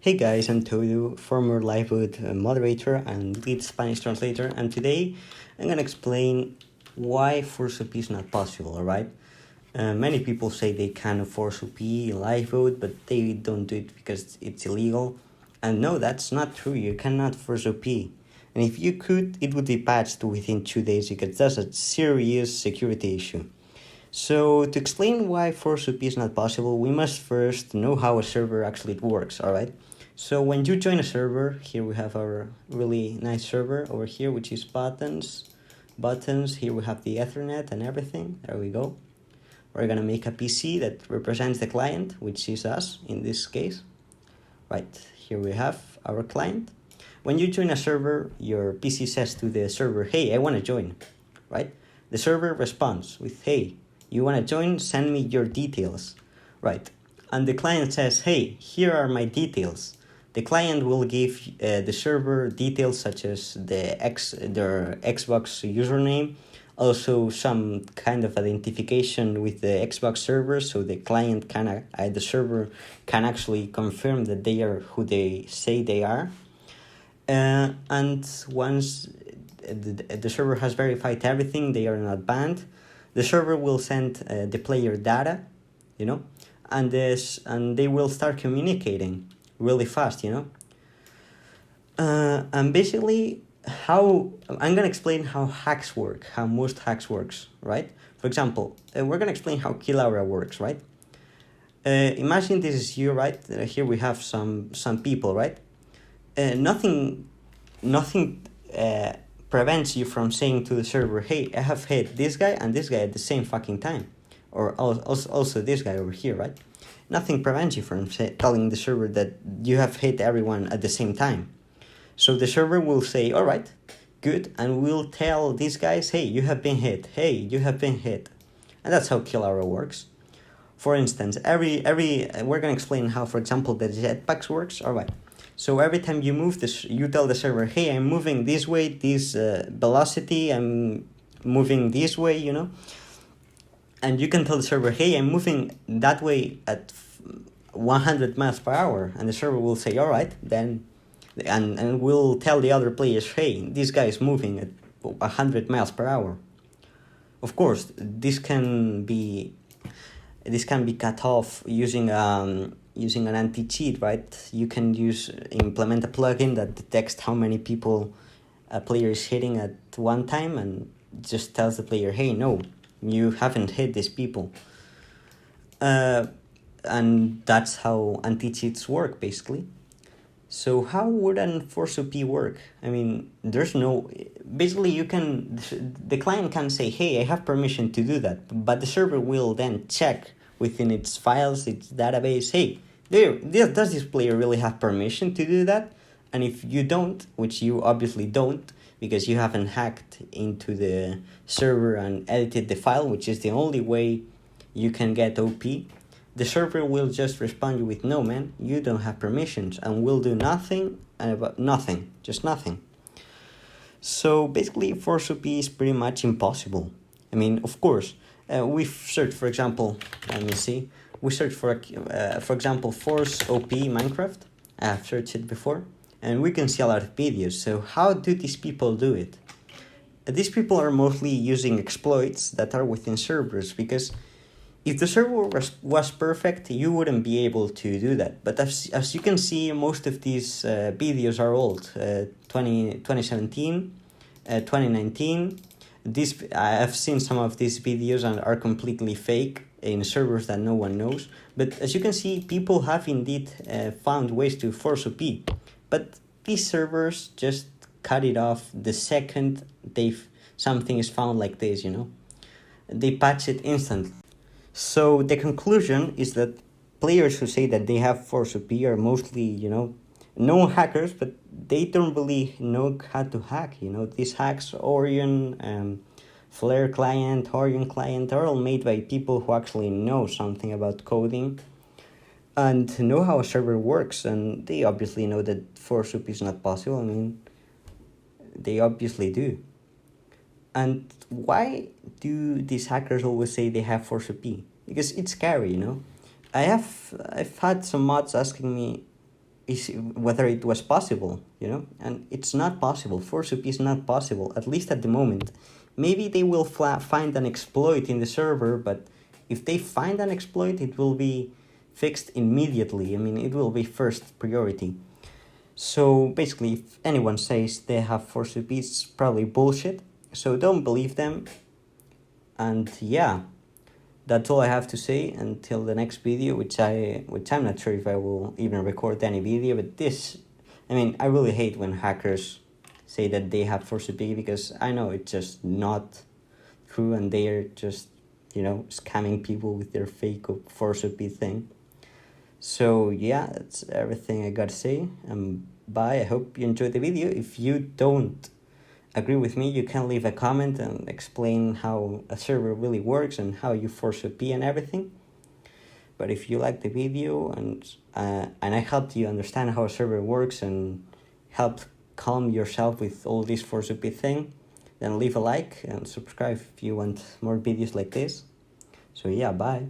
Hey guys, I'm Todo, former Liveboot moderator and lead Spanish translator, and today I'm gonna explain why force OP is not possible, alright? Many people say they can force OP in Liveboot, but they don't do it because it's illegal. And no, that's not true, you cannot force OP. And if you could, it would be patched within 2 days because that's a serious security issue. So to explain why force OP is not possible, we must first know how a server actually works, alright? So when you join a server, here we have our really nice server over here, which is buttons. Here we have the Ethernet and everything. There we go. We're gonna make a PC that represents the client, which is us in this case. Right, here we have our client. When you join a server, your PC says to the server, hey, I wanna join, right? The server responds with, hey, you wanna join? Send me your details, right? And the client says, hey, here are my details. The client will give the server details such as their Xbox username, also some kind of identification with the Xbox server, so the client the server can actually confirm that they are who they say they are. And once the server has verified everything, they are not banned. The server will send the player data, and they will start communicating really fast, and basically I'm gonna explain how hacks work, how most hacks works, right? For example, we're gonna explain how kill aura works, right? Imagine this is you, right? Here we have some people, right? Nothing prevents you from saying to the server, hey, I have hit this guy and this guy at the same fucking time, or also this guy over here, right? Nothing prevents you from telling the server that you have hit everyone at the same time. So the server will say, all right, good, and we'll tell these guys, hey, you have been hit, hey, you have been hit. And that's how kill aura works. For instance, we're gonna explain how, for example, the jetpacks works. All right. So every time you move this, you tell the server, hey, I'm moving this way, this velocity, I'm moving this way, and you can tell the server, hey, I'm moving that way at 100 miles per hour, and the server will say, all right, then, and we'll tell the other players, hey, this guy is moving at 100 miles per hour. Of course, this can be cut off using an anti-cheat, right? You can implement a plugin that detects how many people a player is hitting at one time and just tells the player, hey, no, you haven't hit these people. And that's how anti-cheats work, basically. So how would an force OP work? I mean, basically the client can say, hey, I have permission to do that, but the server will then check within its files, its database, hey, does this player really have permission to do that? And if you don't, which you obviously don't, because you haven't hacked into the server and edited the file, which is the only way you can get OP, the server will just respond with, no, man, you don't have permissions, and will do nothing about nothing, just nothing. So basically, force OP is pretty much impossible. I mean, of course, we've searched, for example, let me see, we searched for example, force OP Minecraft. I have searched it before, and we can see a lot of videos. So how do these people do it? These people are mostly using exploits that are within servers, because if the server was perfect, you wouldn't be able to do that. But as you can see, most of these videos are old, 2017, 2019. I've seen some of these videos and are completely fake in servers that no one knows. But as you can see, people have indeed found ways to force OP. But these servers just cut it off the second something is found like this, They patch it instantly. So the conclusion is that players who say that they have force OP are mostly, known hackers, but they don't really know how to hack. These hacks, Orion, Flare client, Orion client, are all made by people who actually know something about coding and know how a server works, and they obviously know that force OP is not possible. I mean, they obviously do. And why do these hackers always say they have force OP? Because it's scary, I've had some mods asking me, is whether it was possible, you know, and it's not possible. ForceOP is not possible, at least at the moment. Maybe they will find an exploit in the server, but if they find an exploit, it will be fixed immediately. I mean, it will be first priority. So basically, if anyone says they have ForceOP, it's probably bullshit. So don't believe them. And yeah, that's all I have to say until the next video, which I'm not sure if I will even record any video. But I really hate when hackers say that they have ForceOP, because I know it's just not true, and they are just, scamming people with their fake ForceOP thing. So yeah, that's everything I gotta say. Bye. I hope you enjoyed the video. If you don't agree with me, you can leave a comment and explain how a server really works and how you ForceOP and everything. But if you like the video and I helped you understand how a server works and helped calm yourself with all this ForceOP thing, then leave a like and subscribe if you want more videos like this. So yeah, bye.